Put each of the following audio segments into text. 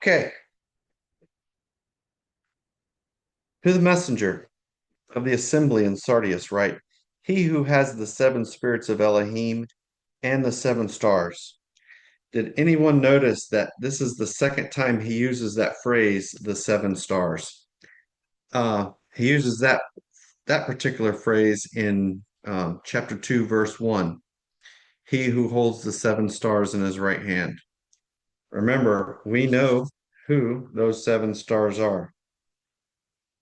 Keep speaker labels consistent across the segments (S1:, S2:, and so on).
S1: Okay, to the messenger of the assembly in Sardis, write, He who has the seven spirits of Elohim and the seven stars. Did anyone notice that this is the second time he uses that phrase, the seven stars? He uses that particular phrase in chapter 2, verse 1. He who holds the seven stars in his right hand. Remember, we know who those seven stars are.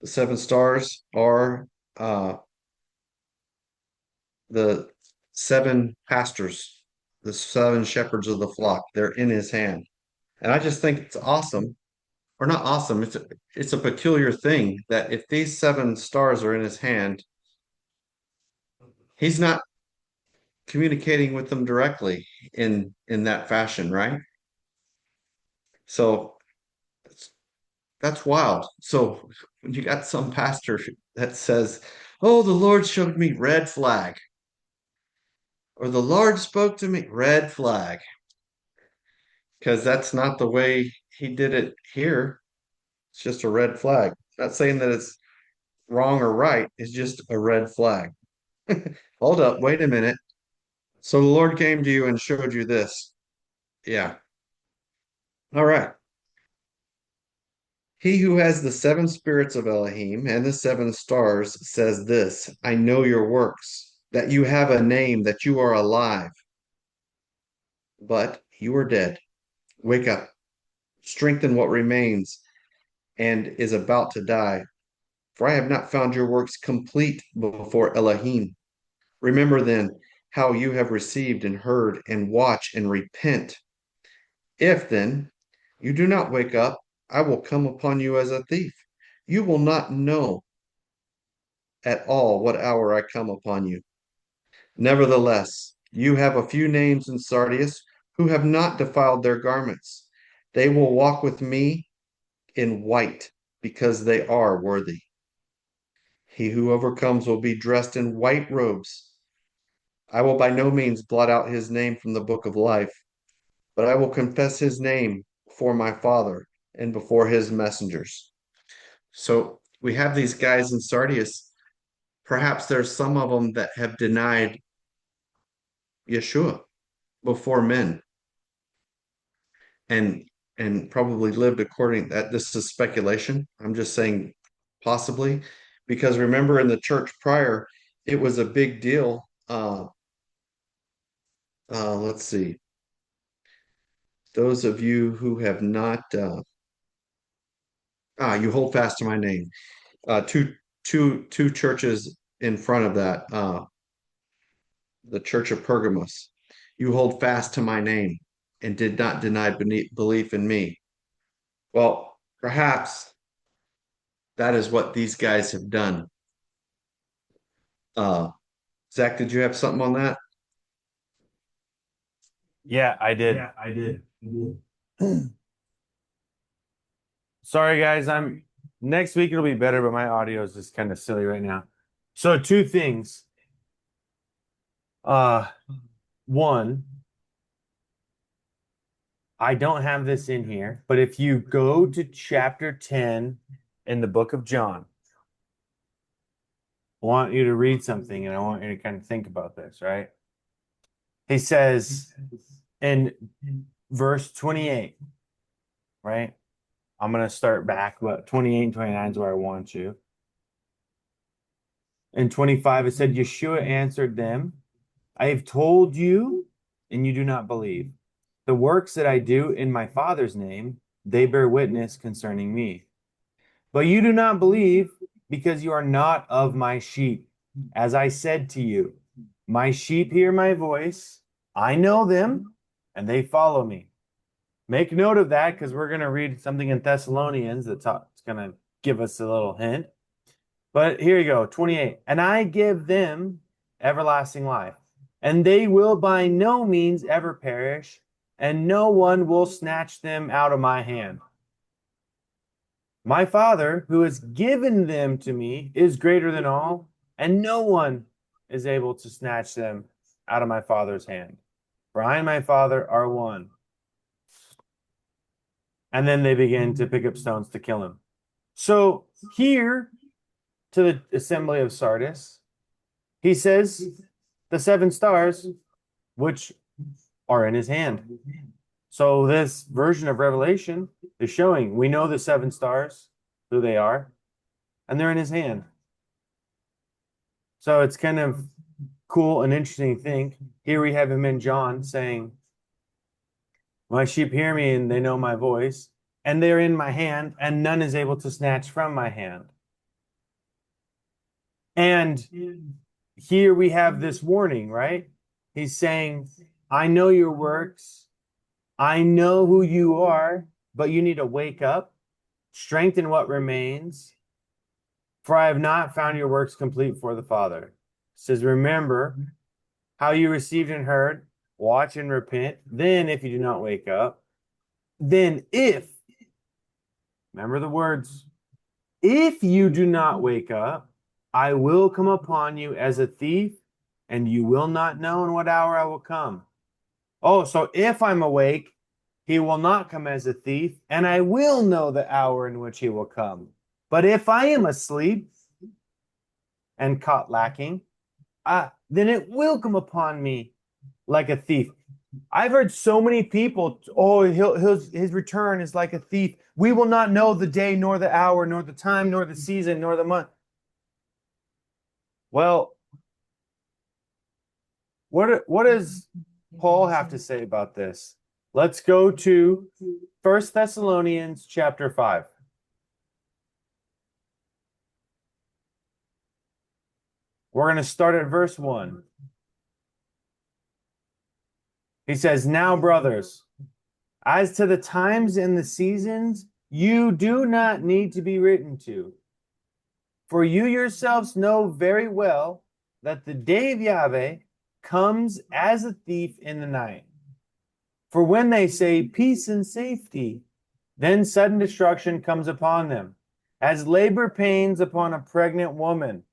S1: The seven stars are the seven pastors, the seven shepherds of the flock. They're in his hand. And I just think it's awesome, or not awesome, it's a peculiar thing that if these seven stars are in his hand, he's not communicating with them directly in that fashion, right? So that's wild. So when you got some pastor that says, "Oh, the Lord showed me red flag," or "the Lord spoke to me," red flag, because that's not the way he did it here. It's just a red flag. Not saying that it's wrong or right. It's just a red flag. Hold up, wait a minute. So the Lord came to you and showed you this. Yeah. All right. He who has the seven spirits of Elohim and the seven stars says this: I know your works, that you have a name, that you are alive, but you are dead. Wake up, strengthen what remains and is about to die. For I have not found your works complete before Elohim. Remember then how you have received and heard, and watch and repent. If then you do not wake up, I will come upon you as a thief. You will not know at all what hour I come upon you. Nevertheless, you have a few names in Sardis who have not defiled their garments. They will walk with me in white because they are worthy. He who overcomes will be dressed in white robes. I will by no means blot out his name from the book of life, but I will confess his name before my Father and before his messengers. So we have these guys in Sardis. Perhaps there's some of them that have denied Yeshua before men and probably lived according that this is speculation. I'm just saying possibly because remember in the church prior, it was a big deal. Let's see. Those of you who have not you hold fast to my name. Two churches in front of that, the church of Pergamos. You hold fast to my name and did not deny belief in me. Well, perhaps that is what these guys have done. Uh, Zach, did you have something on that?
S2: Yeah, I did.
S1: Yeah, I did.
S2: Sorry, guys. I'm next week it'll be better, but my audio is just kind of silly right now. So two things. Uh, one, I don't have this in here, but if you go to chapter 10 in the book of John, I want you to read something and I want you to kind of think about this, right? He says in verse 28, right? I'm going to start back, but 28 and 29 is where I want you. In 25, it said, Yeshua answered them, I have told you, and you do not believe. The works that I do in my Father's name, they bear witness concerning me. But you do not believe because you are not of my sheep. As I said to you, my sheep hear my voice. I know them, and they follow me. Make note of that because we're going to read something in Thessalonians that's going to give us a little hint. But here you go, 28. And I give them everlasting life, and they will by no means ever perish, and no one will snatch them out of my hand. My Father, who has given them to me, is greater than all, and no one is able to snatch them out of my Father's hand. For I and my Father are one. And then they begin to pick up stones to kill him. So here to the assembly of Sardis, he says the seven stars, which are in his hand. So this version of Revelation is showing we know the seven stars, who they are, and they're in his hand. So it's kind of cool and interesting thing. Here we have him in John saying, my sheep hear me and they know my voice, and they're in my hand, and none is able to snatch from my hand. And here we have this warning, right? He's saying, I know your works, I know who you are, but you need to wake up, strengthen what remains, for I have not found your works complete for the Father. It says, remember how you received and heard, watch and repent. Then, if you do not wake up, then if, remember the words, if you do not wake up, I will come upon you as a thief, and you will not know in what hour I will come. Oh, so if I'm awake, he will not come as a thief, and I will know the hour in which he will come. But if I am asleep and caught lacking, then it will come upon me like a thief. I've heard so many people, oh, his return is like a thief. We will not know the day, nor the hour, nor the time, nor the season, nor the month. Well, what does Paul have to say about this? Let's go to 1 Thessalonians chapter 5. We're going to start at verse 1. He says, now, brothers, as to the times and the seasons, you do not need to be written to. For you yourselves know very well that the day of Yahweh comes as a thief in the night. For when they say peace and safety, then sudden destruction comes upon them, as labor pains upon a pregnant woman,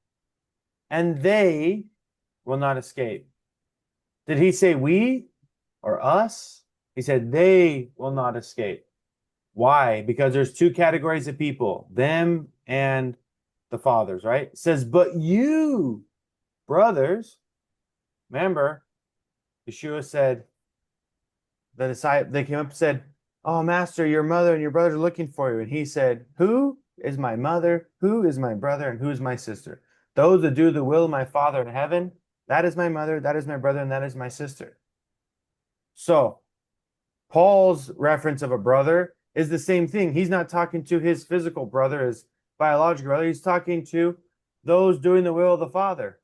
S2: and they will not escape. Did he say we or us? He said they will not escape. Why? Because there's two categories of people, them and the fathers, right? It says, but you, brothers, remember, Yeshua said, the disciples, they came up and said, oh, Master, your mother and your brother are looking for you. And he said, who is my mother? Who is my brother? And who is my sister? Those that do the will of my Father in heaven, that is my mother, that is my brother, and that is my sister. So, Paul's reference of a brother is the same thing. He's not talking to his physical brother, his biological brother. He's talking to those doing the will of the Father.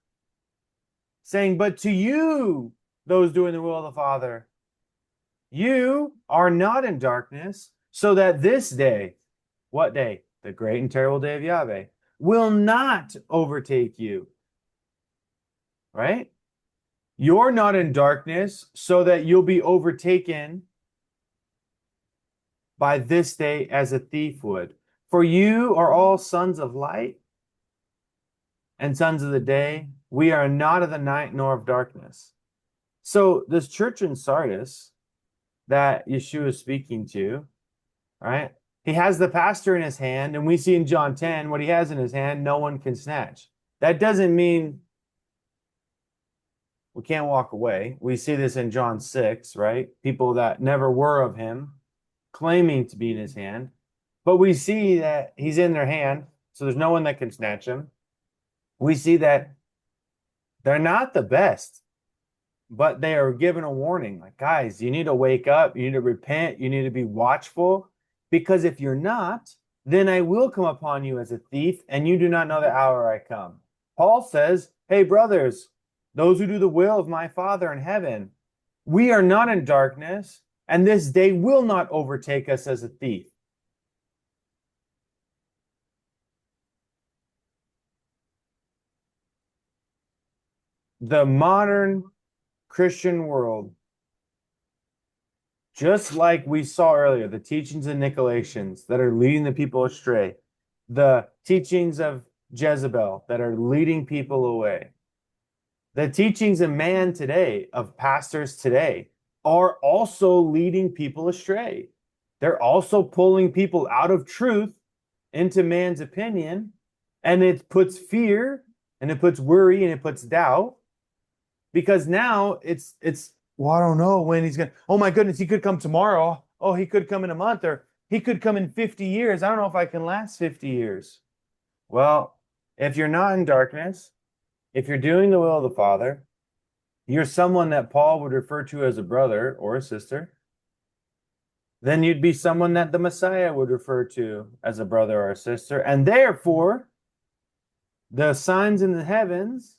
S2: Saying, but to you, those doing the will of the Father, you are not in darkness, so that this day, what day? The great and terrible day of Yahweh, will not overtake you. Right? You're not in darkness, so that you'll be overtaken by this day as a thief would. For you are all sons of light and sons of the day. We are not of the night nor of darkness. So this church in Sardis that Yeshua is speaking to, right? He has the pastor in his hand, and we see in John 10, what he has in his hand, no one can snatch. That doesn't mean we can't walk away. We see this in John 6, right? People that never were of him claiming to be in his hand. But we see that he's in their hand, so there's no one that can snatch him. We see that they're not the best, but they are given a warning. Like, guys, you need to wake up. You need to repent. You need to be watchful. Because if you're not, then I will come upon you as a thief, and you do not know the hour I come. Paul says, hey, brothers, those who do the will of my Father in heaven, we are not in darkness, and this day will not overtake us as a thief. The modern Christian world, just like we saw earlier, the teachings of Nicolaitans that are leading the people astray, the teachings of Jezebel that are leading people away, the teachings of man today, of pastors today, are also leading people astray. They're also pulling people out of truth into man's opinion, and it puts fear and it puts worry and it puts doubt because now it's well, I don't know when he's gonna. Oh my goodness, he could come tomorrow. Oh, he could come in a month, or he could come in 50 years. I don't know if I can last 50 years. Well, if you're not in darkness, if you're doing the will of the Father, you're someone that Paul would refer to as a brother or a sister. Then you'd be someone that the Messiah would refer to as a brother or a sister. And therefore, the signs in the heavens,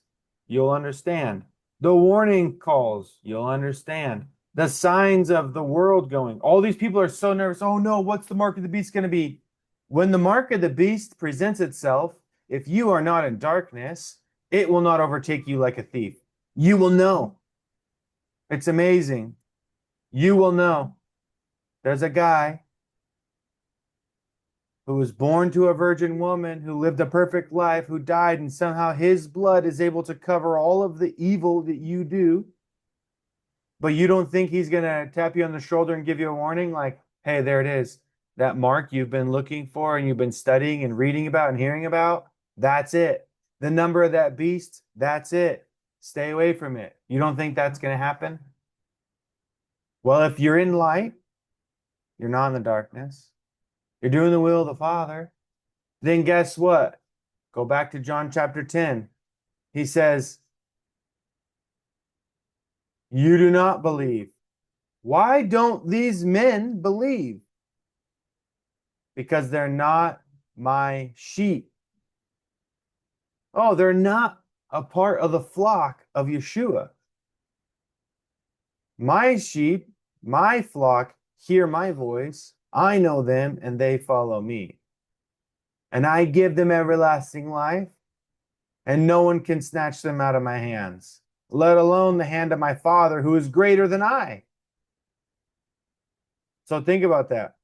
S2: you'll understand. The warning calls, you'll understand. The signs of the world going. All these people are so nervous. Oh no, what's the mark of the beast going to be? When the mark of the beast presents itself, if you are not in darkness, it will not overtake you like a thief. You will know. It's amazing. You will know. There's a guy who was born to a virgin woman, who lived a perfect life, who died, and somehow his blood is able to cover all of the evil that you do. But you don't think he's going to tap you on the shoulder and give you a warning like, hey, there it is. That mark you've been looking for and you've been studying and reading about and hearing about, that's it. The number of that beast, that's it. Stay away from it. You don't think that's going to happen? Well, if you're in light, you're not in the darkness. You're doing the will of the Father. Then guess what? Go back to John chapter 10. He says, you do not believe. Why don't these men believe? Because they're not my sheep. Oh, they're not a part of the flock of Yeshua. My sheep, my flock, hear my voice. I know them and they follow me. And I give them everlasting life, and no one can snatch them out of my hands, let alone the hand of my Father who is greater than I. So think about that.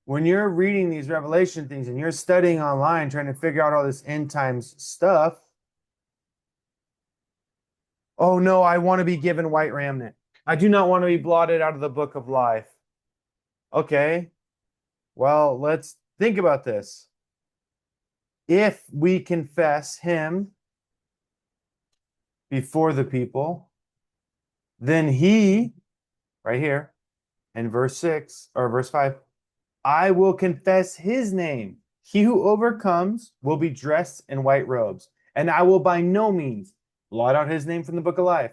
S2: When you're reading these revelation things and you're studying online, trying to figure out all this end times stuff, oh no, I want to be given white remnant. I do not want to be blotted out of the book of life. Okay, well, let's think about this. If we confess him before the people, then he, right here in verse 6 or verse 5, I will confess his name. He who overcomes will be dressed in white robes, and I will by no means blot out his name from the book of life,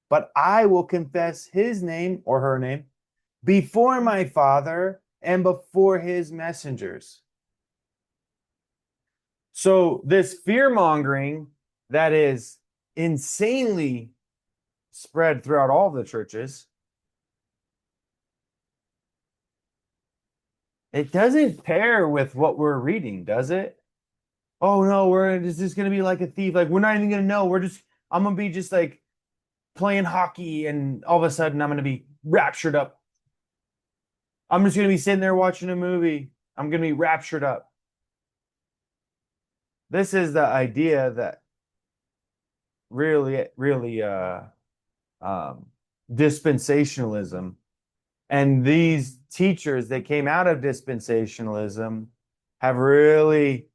S2: but I will confess his name or her name before my Father and before his messengers. So, this fear mongering that is insanely spread throughout all the churches, it doesn't pair with what we're reading, does it? Oh no, it's just gonna be like a thief. Like we're not even gonna know. I'm gonna be just like playing hockey, and all of a sudden I'm gonna be raptured up. I'm just gonna be sitting there watching a movie. I'm gonna be raptured up. This is the idea that really um, dispensationalism and these teachers that came out of dispensationalism have really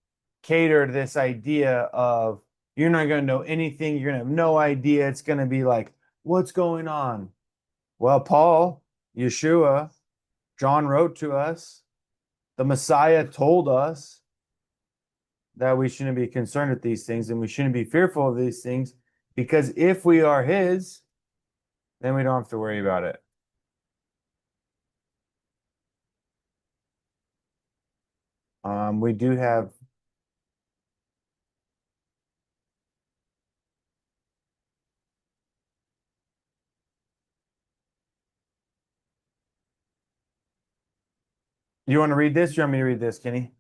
S2: catered this idea of you're not going to know anything, you're going to have no idea. It's going to be like, what's going on? Well, Paul, Yeshua, John wrote to us, the Messiah told us that we shouldn't be concerned with these things and we shouldn't be fearful of these things because if we are his, then we don't have to worry about it. We do have. You want to read this? You want me to read this, Kenny?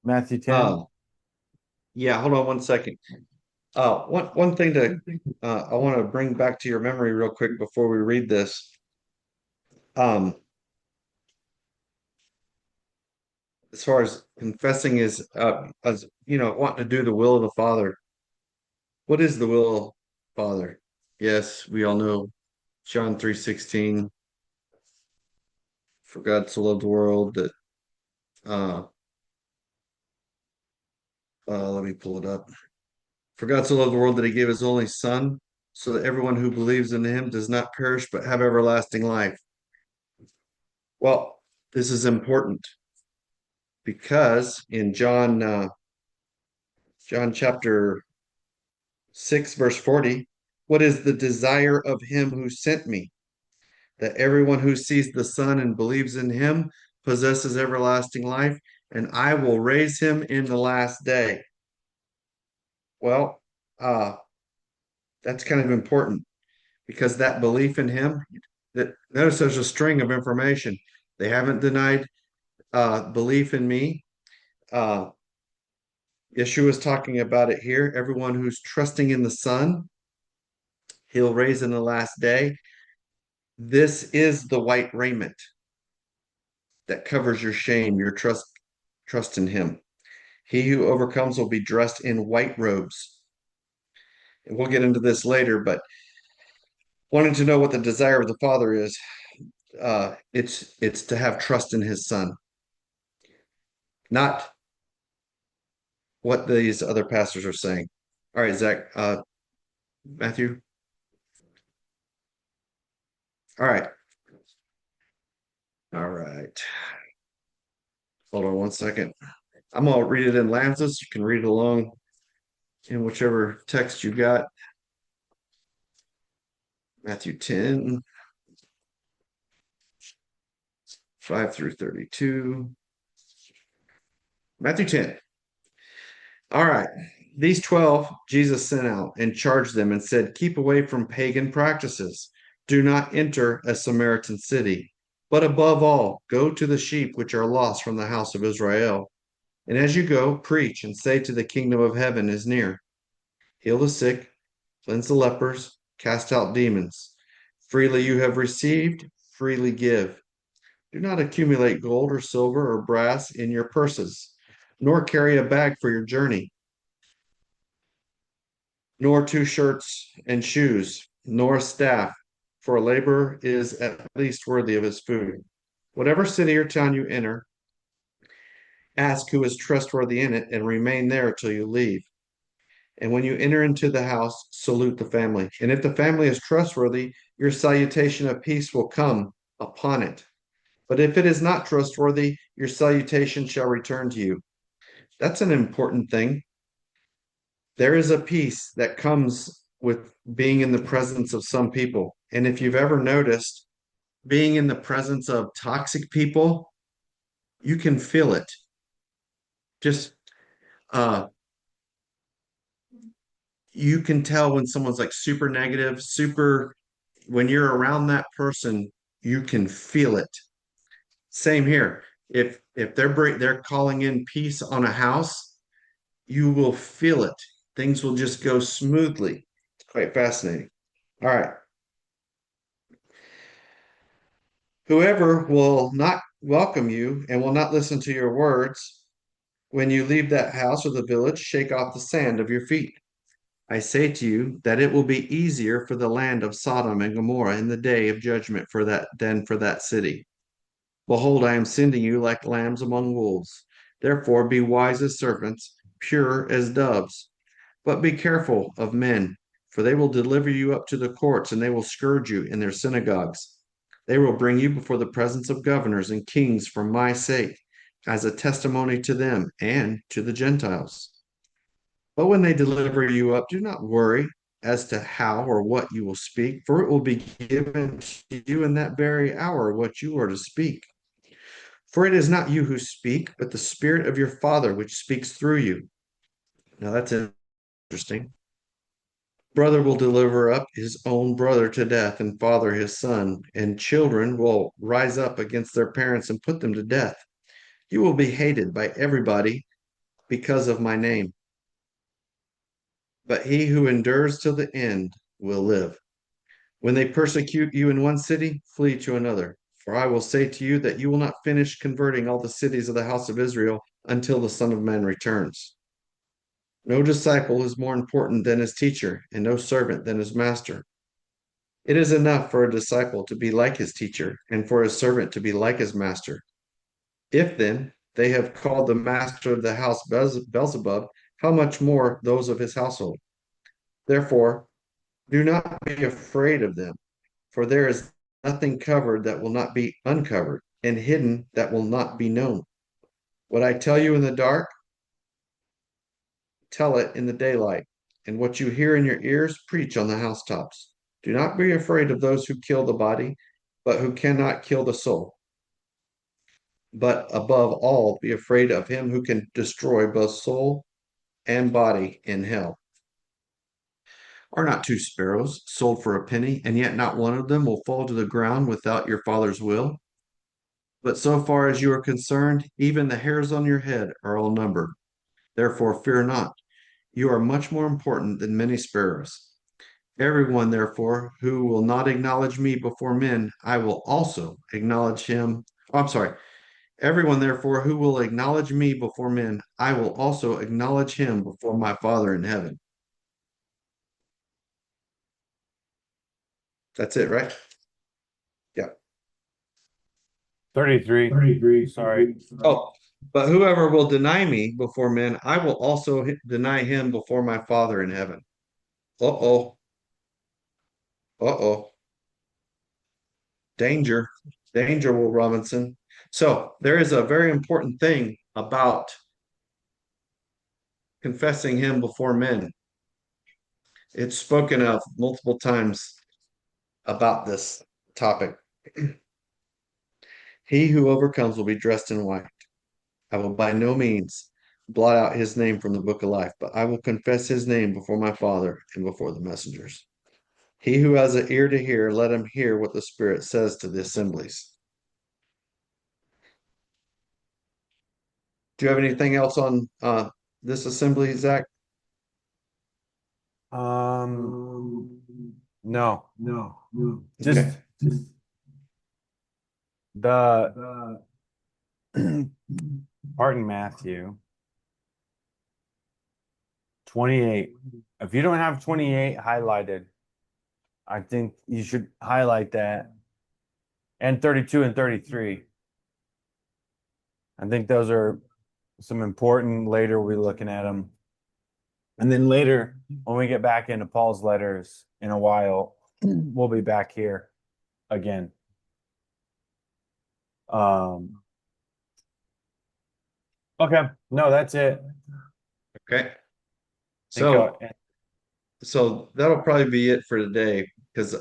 S2: Matthew 10.
S1: Uh, yeah, hold on one second. One thing to I want to bring back to your memory real quick before we read this. Um, as far as confessing is, as wanting to do the will of the Father. What is the will of the Father? Yes, we all know John 3:16. For God so loved the world that uh let me pull it up. For God so loved the world that he gave his only son, so that everyone who believes in him does not perish but have everlasting life. Well, this is important because in John chapter 6, verse 40, what is the desire of him who sent me? That everyone who sees the Son and believes in him possesses everlasting life, and I will raise him in the last day. Well, uh, that's kind of important because that belief in him, that notice there's a string of information. They haven't denied belief in me. Uh, Yeshua is talking about it here. Everyone who's trusting in the Son, he'll raise in the last day. This is the white raiment that covers your shame, your trust in him. He who overcomes will be dressed in white robes. And we'll get into this later, but wanting to know what the desire of the Father is, it's to have trust in his Son, not what these other pastors are saying. All right, Zach, Matthew. All right. All right. Hold on one second. I'm gonna read it in Lances. You can read along in whichever text you got. Matthew 10, 5 through 32. Matthew 10. All right. These 12 Jesus sent out and charged them and said, keep away from pagan practices. Do not enter a Samaritan city. But above all, go to the sheep which are lost from the house of Israel. And as you go, preach and say to the kingdom of heaven is near. Heal the sick, cleanse the lepers, cast out demons. Freely you have received, freely give. Do not accumulate gold or silver or brass in your purses, nor carry a bag for your journey, nor two shirts and shoes, nor a staff, for a laborer is at least worthy of his food. Whatever city or town you enter, ask who is trustworthy in it and remain there till you leave. And when you enter into the house, salute the family. And if the family is trustworthy, your salutation of peace will come upon it. But if it is not trustworthy, your salutation shall return to you. That's an important thing. There is a peace that comes with being in the presence of some people. And if you've ever noticed, being in the presence of toxic people, you can feel it. Just uh you can tell when someone's like super negative, super when you're around that person, you can feel it. Same here. If they're calling in peace on a house, you will feel it. Things will just go smoothly. It's quite fascinating. All right. Whoever will not welcome you and will not listen to your words, when you leave that house or the village, shake off the sand of your feet. I say to you that it will be easier for the land of Sodom and Gomorrah in the day of judgment for that than for that city. Behold, I am sending you like lambs among wolves. Therefore, be wise as serpents, pure as doves. But be careful of men, for they will deliver you up to the courts, and they will scourge you in their synagogues. They will bring you before the presence of governors and kings for my sake, as a testimony to them and to the Gentiles. But when they deliver you up, do not worry as to how or what you will speak, for it will be given to you in that very hour what you are to speak. For it is not you who speak, but the Spirit of your Father which speaks through you. Now that's interesting. Brother will deliver up his own brother to death, and father his son, and children will rise up against their parents and put them to death. You will be hated by everybody because of my name, but he who endures till the end will live. When they persecute you in one city, flee to another. For I will say to you that you will not finish converting all the cities of the house of Israel until the Son of Man returns. No disciple is more important than his teacher, and no servant than his master. It is enough for a disciple to be like his teacher, and for a servant to be like his master. If then they have called the master of the house Beelzebub, how much more those of his household? Therefore, do not be afraid of them, for there is nothing covered that will not be uncovered, and hidden that will not be known. What I tell you in the dark, tell it in the daylight, and what you hear in your ears, preach on the housetops. Do not be afraid of those who kill the body, but who cannot kill the soul. But above all, be afraid of him who can destroy both soul and body in hell. Are not two sparrows sold for a penny, and yet not one of them will fall to the ground without your Father's will? But so far as you are concerned, even the hairs on your head are all numbered. Therefore, fear not. You are much more important than many sparrows. Everyone, therefore, who will not acknowledge me before men, I will also acknowledge him. Oh, I'm sorry. Everyone, therefore, who will acknowledge me before men, I will also acknowledge him before my Father in heaven. That's it, right? Yeah.
S2: 33. Sorry.
S1: Oh, but whoever will deny me before men, I will also deny him before my Father in heaven. Uh-oh. Uh-oh. Danger. Danger, Will Robinson. So there is a very important thing about confessing him before men. It's spoken of multiple times about this topic. He who overcomes will be dressed in white. I will by no means blot out his name from the book of life, but I will confess his name before my Father and before the messengers. He who has an ear to hear, let him hear what the Spirit says to the assemblies. Do you have anything else on this assembly, Zach?
S2: Um, no, just
S1: Okay.
S2: the part in Matthew 28. If you don't have 28 highlighted, I think you should highlight that. And 32 and 33. I think those are some important later we'll be looking at them. And then later, when we get back into Paul's letters in a while, we'll be back here again. Um, okay. No, that's it.
S1: Okay.
S2: I think
S1: So that'll probably be it for today because